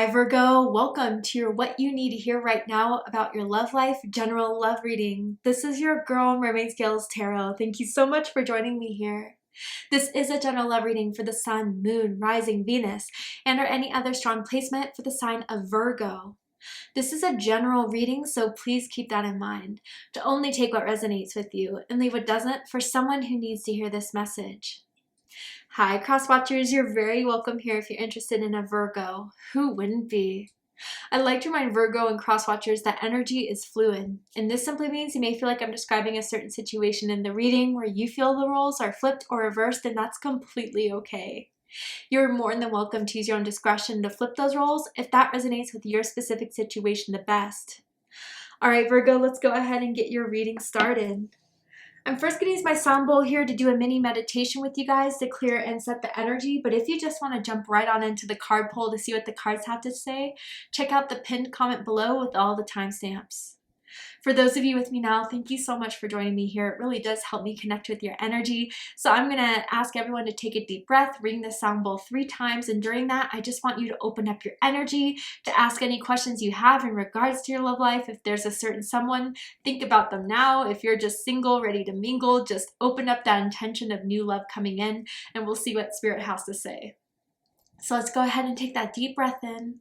Hi Virgo, welcome to your What You Need to Hear Right Now About Your Love Life General Love Reading. This is your girl, Mermaid Scales Tarot. Thank you so much for joining me here. This is a general love reading for the Sun, Moon, Rising, Venus, and or any other strong placement for the sign of Virgo. This is a general reading, so please keep that in mind, to only take what resonates with you and leave what doesn't for someone who needs to hear this message. Hi, cross watchers. You're very welcome here if you're interested in a Virgo. Who wouldn't be? I'd like to remind Virgo and cross watchers that energy is fluid, and this simply means you may feel like I'm describing a certain situation in the reading where you feel the roles are flipped or reversed, and that's completely okay. You're more than welcome to use your own discretion to flip those roles if that resonates with your specific situation the best. All right, Virgo, let's go ahead and get your reading started. I'm first going to use my sound bowl here to do a mini meditation with you guys to clear and set the energy, but if you just want to jump right on into the card pull to see what the cards have to say, check out the pinned comment below with all the timestamps. For those of you with me now, thank you so much for joining me here. It really does help me connect with your energy. So I'm going to ask everyone to take a deep breath, ring the sound bowl 3 times, and during that, I just want you to open up your energy to ask any questions you have in regards to your love life. If there's a certain someone, think about them now. If you're just single, ready to mingle, just open up that intention of new love coming in, and we'll see what Spirit has to say. So let's go ahead and take that deep breath in.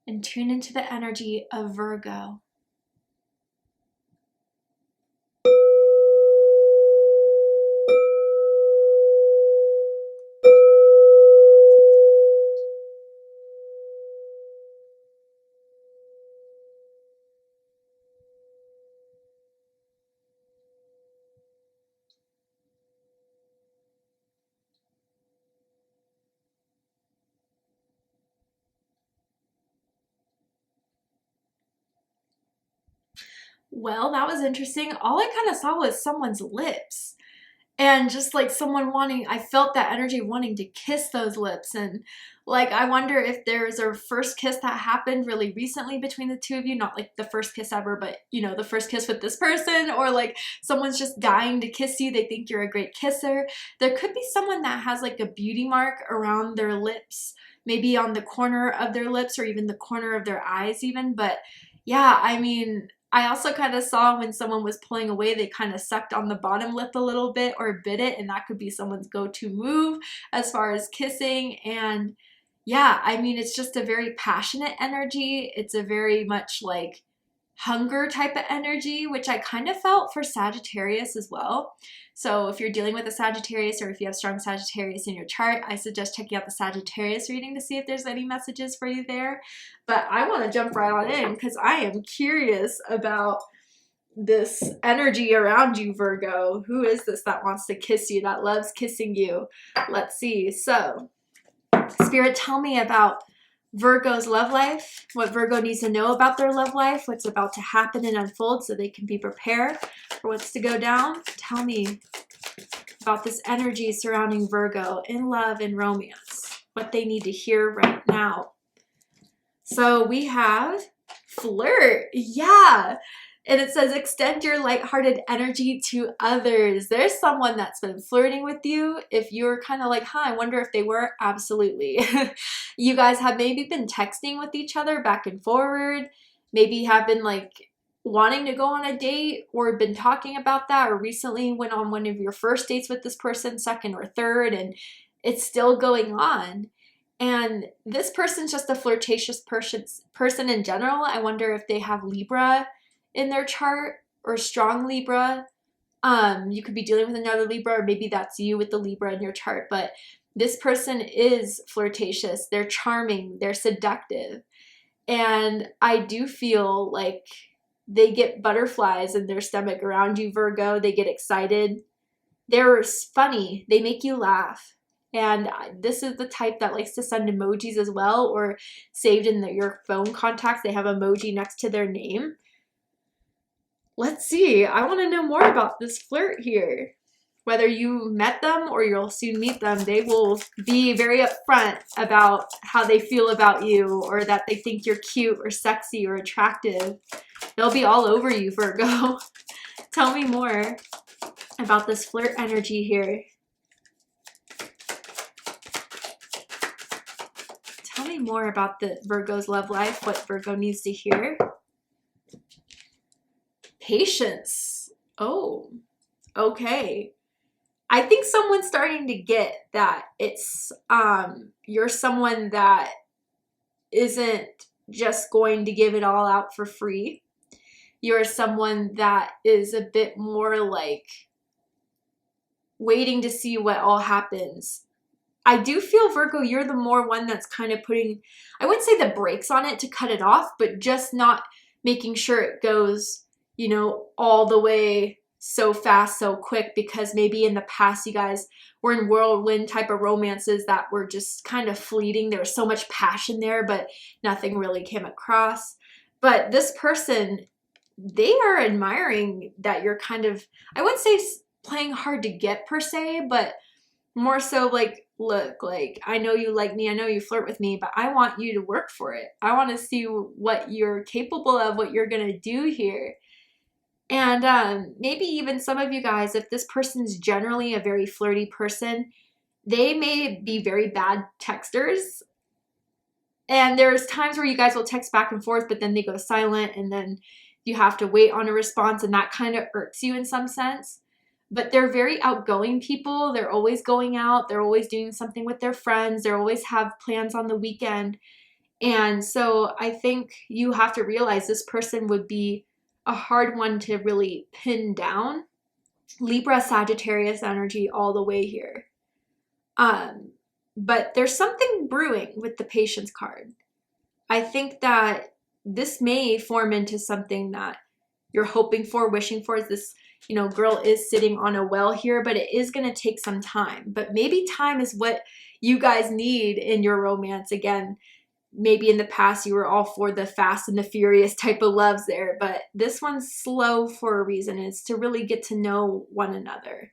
And tune into the energy of Virgo. Well, that was interesting. All I kind of saw was someone's lips. And just like someone wanting, I felt that energy of wanting to kiss those lips. And like, I wonder if there's a first kiss that happened really recently between the two of you. Not like the first kiss ever, but you know, the first kiss with this person. Or like someone's just dying to kiss you. They think you're a great kisser. There could be someone that has like a beauty mark around their lips. Maybe on the corner of their lips or even the corner of their eyes even. But yeah, I mean, I also kind of saw when someone was pulling away, they kind of sucked on the bottom lip a little bit or bit it, and that could be someone's go-to move as far as kissing. And yeah, I mean, it's just a very passionate energy. It's a very much like hunger type of energy, which I kind of felt for Sagittarius as well. So if you're dealing with a Sagittarius or if you have strong Sagittarius in your chart, I suggest checking out the Sagittarius reading to see if there's any messages for you there. But I want to jump right on in because I am curious about this energy around you, Virgo. Who is this that wants to kiss you, that loves kissing you? Let's see. So, Spirit, tell me about Virgo's love life, what Virgo needs to know about their love life, what's about to happen and unfold so they can be prepared for what's to go down. Tell me about this energy surrounding Virgo in love and romance, what they need to hear right now. So we have flirt. Yeah. And it says, extend your lighthearted energy to others. There's someone that's been flirting with you. If you're kind of like, I wonder if they were. Absolutely. You guys have maybe been texting with each other back and forward. Maybe have been like wanting to go on a date or been talking about that, or recently went on one of your first dates with this person, second or third, and it's still going on. And this person's just a flirtatious person in general. I wonder if they have Libra in their chart or strong Libra. You could be dealing with another Libra, or maybe that's you with the Libra in your chart, but this person is flirtatious. They're charming. They're seductive. And I do feel like they get butterflies in their stomach around you, Virgo. They get excited. They're funny. They make you laugh. And this is the type that likes to send emojis as well, or saved in your phone contacts. They have emoji next to their name. Let's see. I want to know more about this flirt here. Whether you met them or you'll soon meet them, they will be very upfront about how they feel about you, or that they think you're cute or sexy or attractive. They'll be all over you, Virgo. Tell me more about this flirt energy here. Tell me more about the Virgo's love life, what Virgo needs to hear. Patience. Oh, okay. I think someone's starting to get that it's you're someone that isn't just going to give it all out for free. You're someone that is a bit more like waiting to see what all happens. I do feel, Virgo, you're the more one that's kind of putting, I wouldn't say the brakes on it to cut it off, but just not making sure it goes, you know, all the way so fast, so quick, because maybe in the past you guys were in whirlwind type of romances that were just kind of fleeting. There was so much passion there, but nothing really came across. But this person, they are admiring that you're kind of, I wouldn't say playing hard to get per se, but more so like, look, like, I know you like me, I know you flirt with me, but I want you to work for it. I want to see what you're capable of, what you're going to do here. And maybe even some of you guys, if this person's generally a very flirty person, they may be very bad texters. And there's times where you guys will text back and forth, but then they go silent and then you have to wait on a response, and that kind of irks you in some sense. But they're very outgoing people. They're always going out. They're always doing something with their friends. They always have plans on the weekend. And so I think you have to realize this person would be a hard one to really pin down. Libra, Sagittarius energy all the way here. But there's something brewing with the patience card. I think that this may form into something that you're hoping for, wishing for. Is this, you know, girl is sitting on a well here, but it is going to take some time. But maybe time is what you guys need in your romance. Again, maybe in the past you were all for the fast and the furious type of loves there, but this one's slow for a reason. It's to really get to know one another.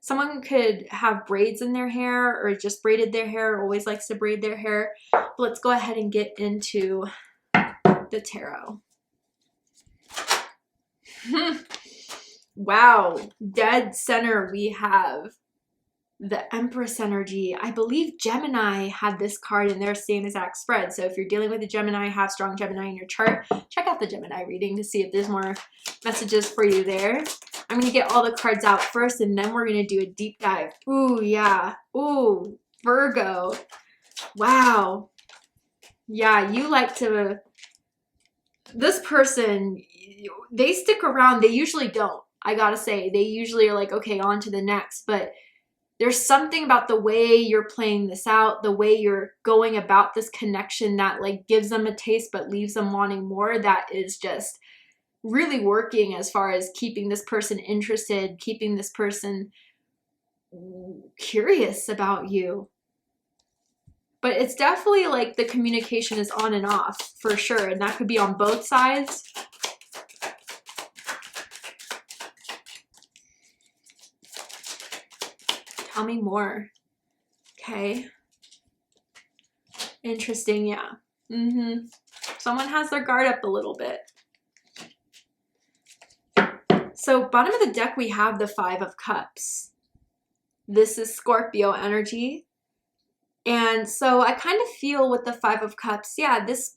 Someone could have braids in their hair or just braided their hair, always likes to braid their hair. But let's go ahead and get into the tarot. Wow, dead center we have the Empress energy. I believe Gemini had this card in their same exact spread. So if you're dealing with a Gemini, have strong Gemini in your chart, check out the Gemini reading to see if there's more messages for you there. I'm going to get all the cards out first, and then we're going to do a deep dive. Ooh, yeah. Ooh, Virgo. Wow. Yeah, you like to... This person, they stick around. They usually don't. I gotta say, they usually are like, okay, on to the next. But there's something about the way you're playing this out, the way you're going about this connection that like gives them a taste but leaves them wanting more, that is just really working as far as keeping this person interested, keeping this person curious about you. But it's definitely like the communication is on and off for sure, and that could be on both sides. Tell me more. Okay. Interesting, yeah. Someone has their guard up a little bit. So bottom of the deck, we have the Five of Cups. This is Scorpio energy. And so I kind of feel with the Five of Cups, yeah, this...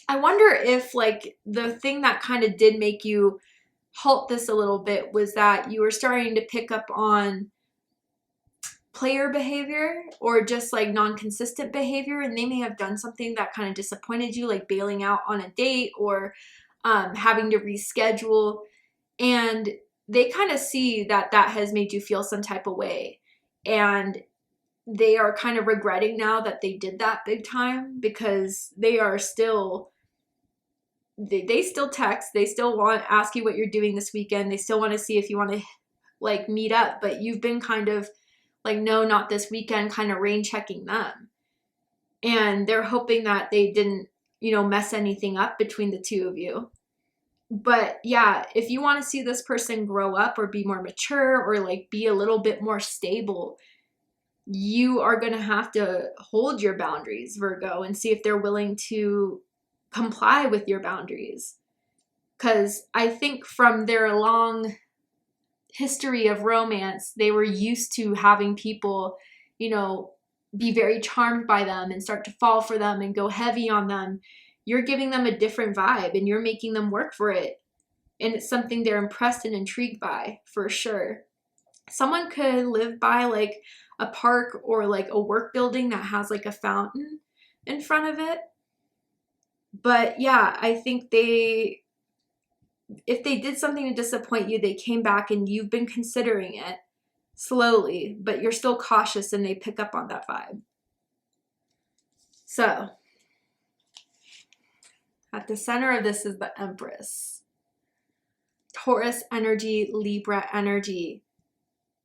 I wonder if like the thing that kind of did make you halt this a little bit was that you were starting to pick up on player behavior or just like non-consistent behavior, and they may have done something that kind of disappointed you, like bailing out on a date or having to reschedule, and they kind of see that that has made you feel some type of way, and they are kind of regretting now that they did that big time, because they are still... They still text, they still want to ask you what you're doing this weekend, they still want to see if you want to like meet up, but you've been kind of like, no, not this weekend, kind of rain checking them. And they're hoping that they didn't, you know, mess anything up between the two of you. But yeah, if you want to see this person grow up or be more mature or like be a little bit more stable, you are going to have to hold your boundaries, Virgo, and see if they're willing to comply with your boundaries. Because I think from their long history of romance, they were used to having people, you know, be very charmed by them and start to fall for them and go heavy on them. You're giving them a different vibe and you're making them work for it. And it's something they're impressed and intrigued by, for sure. Someone could live by like a park or like a work building that has like a fountain in front of it. But yeah, I think if they did something to disappoint you, they came back and you've been considering it slowly, but you're still cautious and they pick up on that vibe. So at the center of this is the Empress. Taurus energy, Libra energy.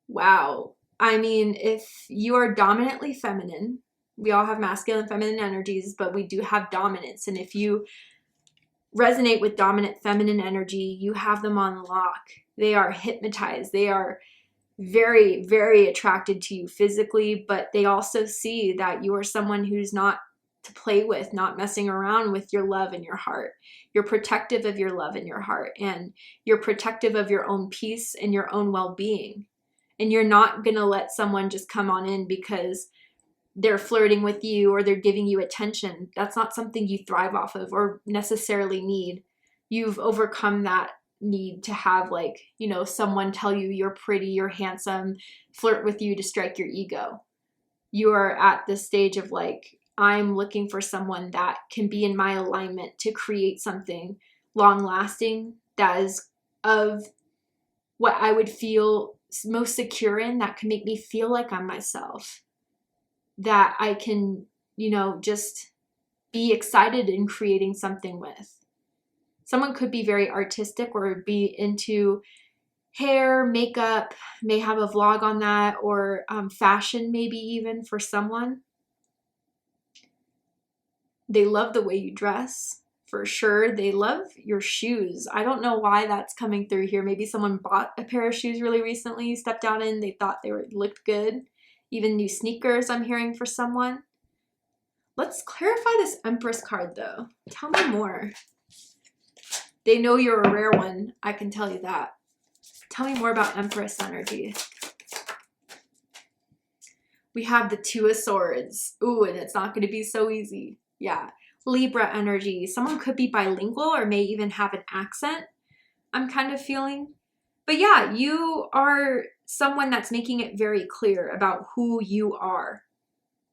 Wow. I mean, if you are dominantly feminine, we all have masculine and feminine energies, but we do have dominance. And if you resonate with dominant feminine energy, you have them on lock. They are hypnotized. They are very, very attracted to you physically, but they also see that you are someone who's not to play with, not messing around with your love and your heart. You're protective of your love and your heart, and you're protective of your own peace and your own well-being. And you're not going to let someone just come on in because they're flirting with you or they're giving you attention. That's not something you thrive off of or necessarily need. You've overcome that need to have, like, you know, someone tell you you're pretty, you're handsome, flirt with you to strike your ego. You are at this stage of like, I'm looking for someone that can be in my alignment to create something long lasting that is of what I would feel most secure in, that can make me feel like I'm myself, that I can, you know, just be excited in creating something with. Someone could be very artistic or be into hair, makeup, may have a vlog on that, or fashion maybe even for someone. They love the way you dress, for sure. They love your shoes. I don't know why that's coming through here. Maybe someone bought a pair of shoes really recently, stepped out in, they thought looked good. Even new sneakers I'm hearing for someone. Let's clarify this Empress card though. Tell me more. They know you're a rare one, I can tell you that. Tell me more about Empress energy. We have the Two of Swords. Ooh, and it's not going to be so easy. Yeah. Libra energy. Someone could be bilingual or may even have an accent, I'm kind of feeling. But yeah, you are someone that's making it very clear about who you are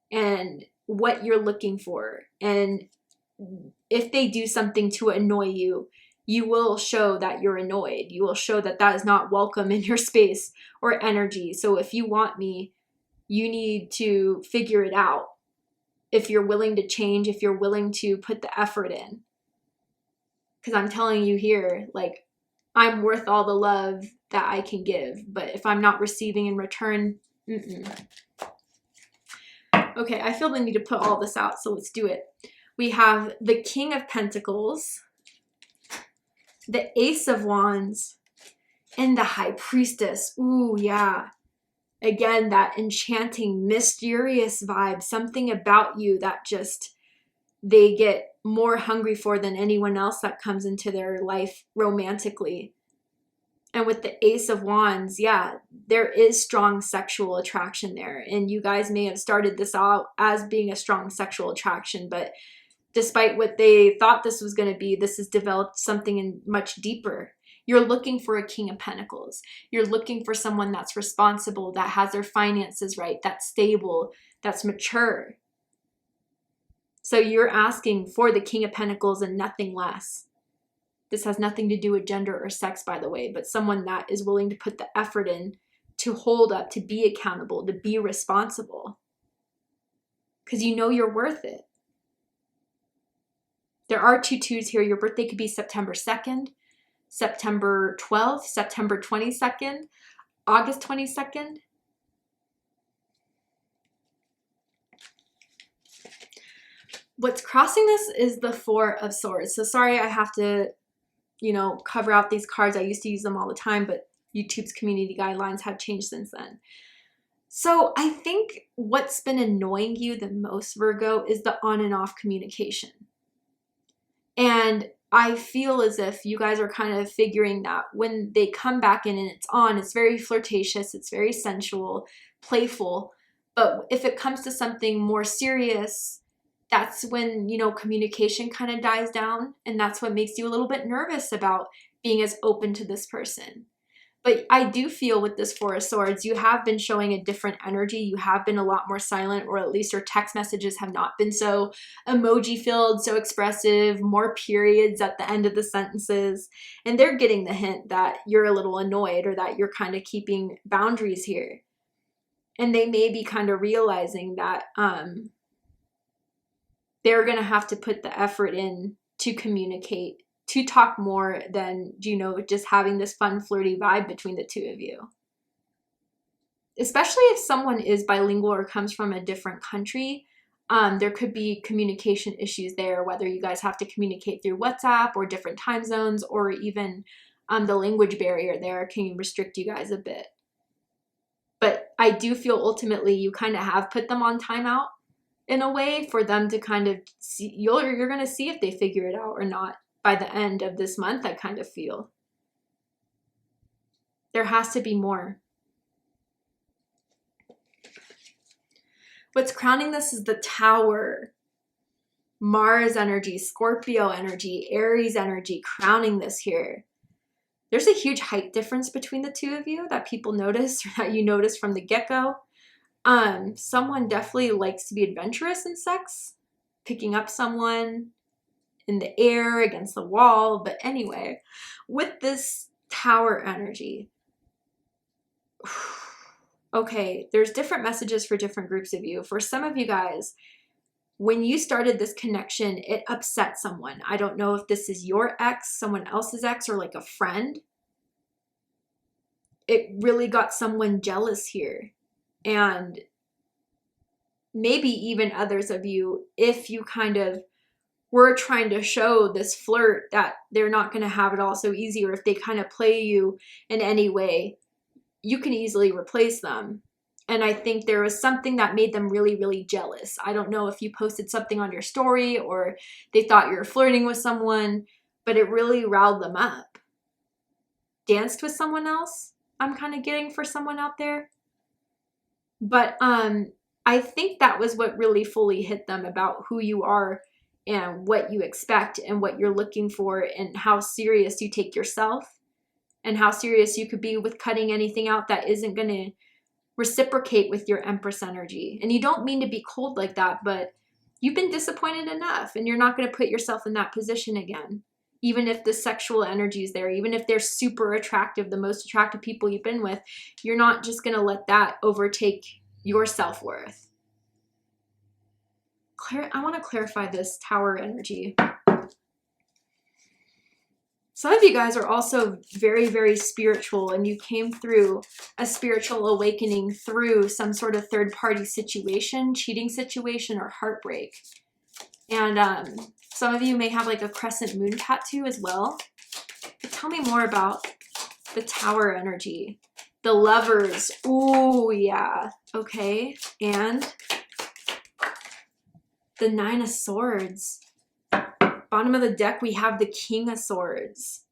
and what you're looking for. And if they do something to annoy you, you will show that you're annoyed. You will show that that is not welcome in your space or energy. So if you want me, you need to figure it out. If you're willing to change, if you're willing to put the effort in. Because I'm telling you here, like, I'm worth all the love that I can give. But if I'm not receiving in return, Okay, I feel the need to put all this out, so let's do it. We have the King of Pentacles, the Ace of Wands, and the High Priestess. Ooh, yeah. Again, that enchanting, mysterious vibe, something about you that just they get more hungry for than anyone else that comes into their life romantically. And with the Ace of Wands, yeah, there is strong sexual attraction there. And you guys may have started this out as being a strong sexual attraction, but despite what they thought this was going to be, this has developed something much deeper. You're looking for a King of Pentacles. You're looking for someone that's responsible, that has their finances right, that's stable, that's mature. So you're asking for the King of Pentacles and nothing less. This has nothing to do with gender or sex, by the way, but someone that is willing to put the effort in to hold up, to be accountable, to be responsible. Because you know you're worth it. There are 2 2s here. Your birthday could be September 2nd, September 12th, September 22nd, August 22nd. What's crossing this is the Four of Swords. So sorry I have to, cover out these cards. I used to use them all the time, but YouTube's community guidelines have changed since then. So I think what's been annoying you the most, Virgo, is the on and off communication. And I feel as if you guys are kind of figuring that when they come back in and it's on, it's very flirtatious, it's very sensual, playful. But if it comes to something more serious, that's when, you know, communication kind of dies down. And that's what makes you a little bit nervous about being as open to this person. But I do feel with this Four of Swords, you have been showing a different energy. You have been a lot more silent, or at least your text messages have not been so emoji filled, so expressive, more periods at the end of the sentences. And they're getting the hint that you're a little annoyed or that you're kind of keeping boundaries here. And they may be kind of realizing that they're going to have to put the effort in to communicate, to talk more than, you know, just having this fun, flirty vibe between the two of you. Especially if someone is bilingual or comes from a different country, there could be communication issues there, whether you guys have to communicate through WhatsApp or different time zones, or even the language barrier there can restrict you guys a bit. But I do feel ultimately you kind of have put them on timeout in a way for them to kind of see, you're going to see if they figure it out or not. By the end of this month, I kind of feel. There has to be more. What's crowning this is the Tower. Mars energy, Scorpio energy, Aries energy, crowning this here. There's a huge height difference between the two of you that people notice, or that you notice from the get-go. Someone definitely likes to be adventurous in sex, picking up someone in the air, against the wall. But anyway, with this Tower energy, okay, there's different messages for different groups of you. For some of you guys, when you started this connection, it upset someone. I don't know if this is your ex, someone else's ex, or like a friend. It really got someone jealous here. And maybe even others of you, if you kind of were trying to show this flirt that they're not going to have it all so easy, or if they kind of play you in any way, you can easily replace them. And I think there was something that made them really, really jealous. I don't know if you posted something on your story or they thought you were flirting with someone, but it really riled them up. Danced with someone else, I'm kind of getting for someone out there. But I think that was what really fully hit them about who you are and what you expect and what you're looking for, and how serious you take yourself, and how serious you could be with cutting anything out that isn't going to reciprocate with your Empress energy. And you don't mean to be cold like that, but you've been disappointed enough, and you're not going to put yourself in that position again. Even if the sexual energy is there, even if they're super attractive, the most attractive people you've been with, you're not just going to let that overtake your self-worth. I want to clarify this Tower energy. Some of you guys are also very, very spiritual, and you came through a spiritual awakening through some sort of third-party situation, cheating situation, or heartbreak. And some of you may have like a crescent moon tattoo as well. But tell me more about the Tower energy. The Lovers. Ooh, yeah. Okay. And the Nine of Swords. Bottom of the deck, we have the King of Swords.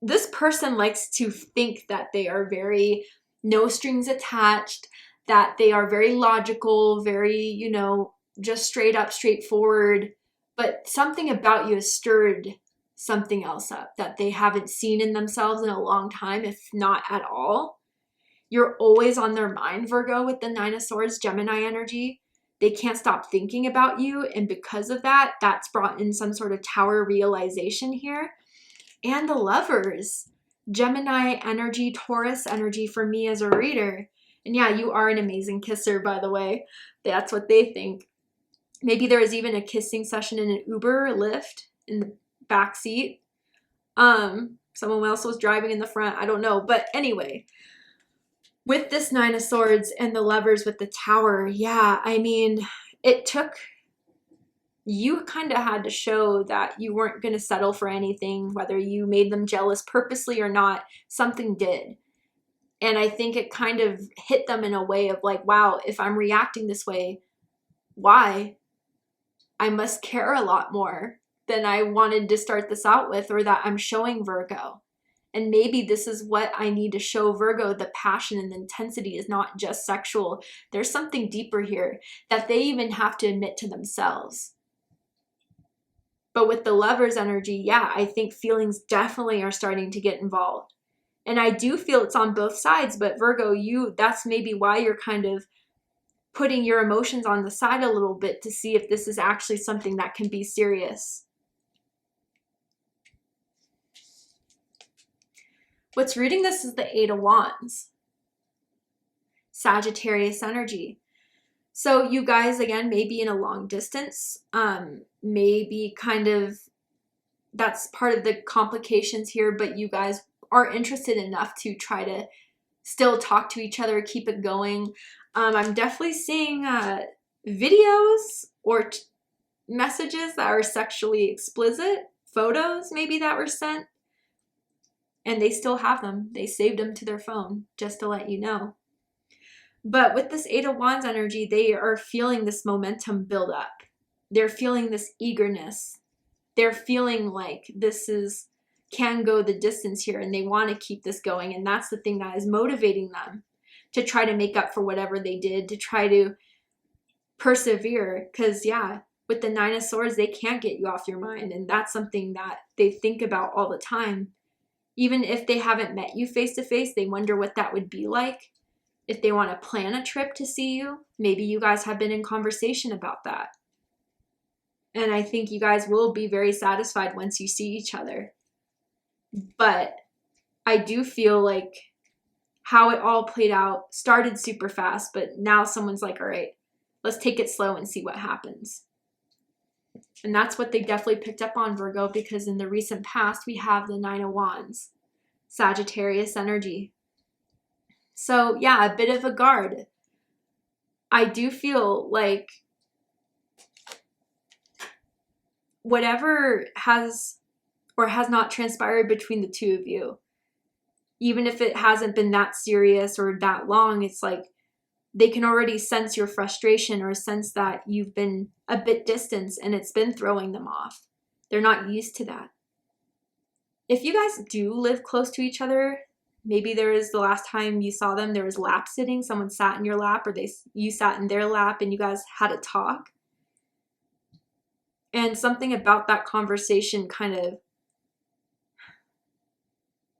This person likes to think that they are very no strings attached, that they are very logical, very, you know, just straight up, straightforward. But something about you has stirred something else up that they haven't seen in themselves in a long time, if not at all. You're always on their mind, Virgo, with the Nine of Swords, Gemini energy. They can't stop thinking about you, and because of that, that's brought in some sort of Tower realization here. And the Lovers, Gemini energy, Taurus energy for me as a reader. And yeah, you are an amazing kisser, by the way. That's what they think. Maybe there was even a kissing session in an Uber or Lyft in the back seat. Someone else was driving in the front. I don't know. But anyway, with this Nine of Swords and the Lovers with the Tower, yeah, I mean, it took, you kind of had to show that you weren't going to settle for anything, whether you made them jealous purposely or not, something did. And I think it kind of hit them in a way of like, wow, if I'm reacting this way, why? I must care a lot more. than I wanted to start this out with, or that I'm showing Virgo. And maybe this is what I need to show Virgo. The passion and the intensity is not just sexual. There's something deeper here that they even have to admit to themselves. But with the Lover's energy, yeah, I think feelings definitely are starting to get involved. And I do feel it's on both sides, but Virgo, that's maybe why you're kind of putting your emotions on the side a little bit to see if this is actually something that can be serious. What's rooting this is the Eight of Wands. Sagittarius energy. So you guys, again, maybe in a long distance, maybe kind of that's part of the complications here, but you guys are interested enough to try to still talk to each other, keep it going. I'm definitely seeing videos or messages that are sexually explicit, photos maybe that were sent, and they still have them. They saved them to their phone, just to let you know. But with this Eight of Wands energy, they are feeling this momentum build up. They're feeling this eagerness. They're feeling like this can go the distance here, and they want to keep this going. And that's the thing that is motivating them to try to make up for whatever they did, to try to persevere. Because, yeah, with the Nine of Swords, they can't get you off your mind. And that's something that they think about all the time. Even if they haven't met you face to face, they wonder what that would be like. If they want to plan a trip to see you, maybe you guys have been in conversation about that. And I think you guys will be very satisfied once you see each other. But I do feel like how it all played out started super fast, but now someone's like, all right, let's take it slow and see what happens. And that's what they definitely picked up on, Virgo, because in the recent past, we have the Nine of Wands, Sagittarius energy. So yeah, a bit of a guard. I do feel like whatever has or has not transpired between the two of you, even if it hasn't been that serious or that long, it's like they can already sense your frustration or sense that you've been a bit distant and it's been throwing them off. They're not used to that. If you guys do live close to each other, maybe there is the last time you saw them, there was lap sitting, someone sat in your lap, or you sat in their lap and you guys had a talk. And something about that conversation kind of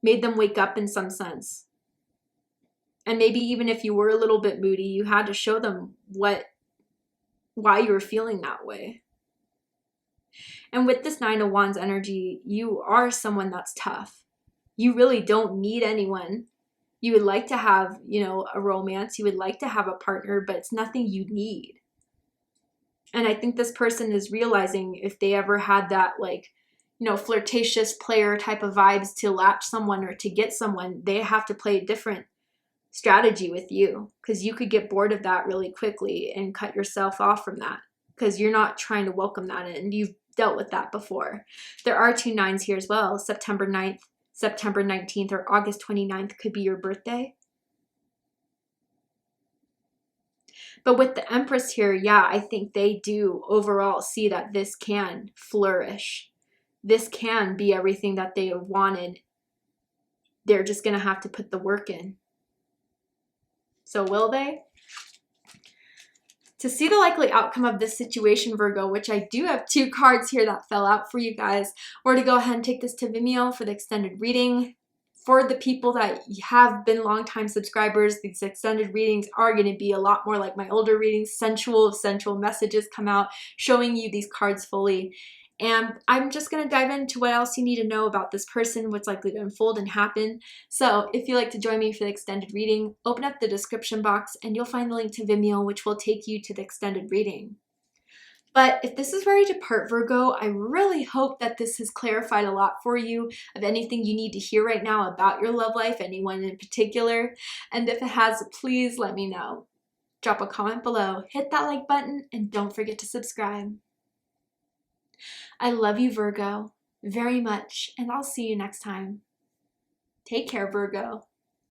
made them wake up in some sense. And maybe even if you were a little bit moody, you had to show them why you were feeling that way. And with this Nine of Wands energy, you are someone that's tough. You really don't need anyone. You would like to have, a romance. You would like to have a partner, but it's nothing you need. And I think this person is realizing if they ever had that, flirtatious player type of vibes to latch someone or to get someone, they have to play a different strategy with you, because you could get bored of that really quickly and cut yourself off from that because you're not trying to welcome that in. You've dealt with that before. There are two nines here as well. September 9th, September 19th, or August 29th could be your birthday. But with the Empress here, yeah, I think they do overall see that this can flourish. This can be everything that they have wanted. They're just going to have to put the work in. So will they? To see the likely outcome of this situation, Virgo, which I do have two cards here that fell out for you guys, or to go ahead and take this to Vimeo for the extended reading. For the people that have been longtime subscribers, these extended readings are going to be a lot more like my older readings. Sensual messages come out showing you these cards fully. And I'm just going to dive into what else you need to know about this person, what's likely to unfold and happen. So if you'd like to join me for the extended reading, open up the description box and you'll find the link to Vimeo, which will take you to the extended reading. But if this is where you depart, Virgo, I really hope that this has clarified a lot for you of anything you need to hear right now about your love life, anyone in particular. And if it has, please let me know. Drop a comment below, hit that like button, and don't forget to subscribe. I love you, Virgo, very much, and I'll see you next time. Take care, Virgo.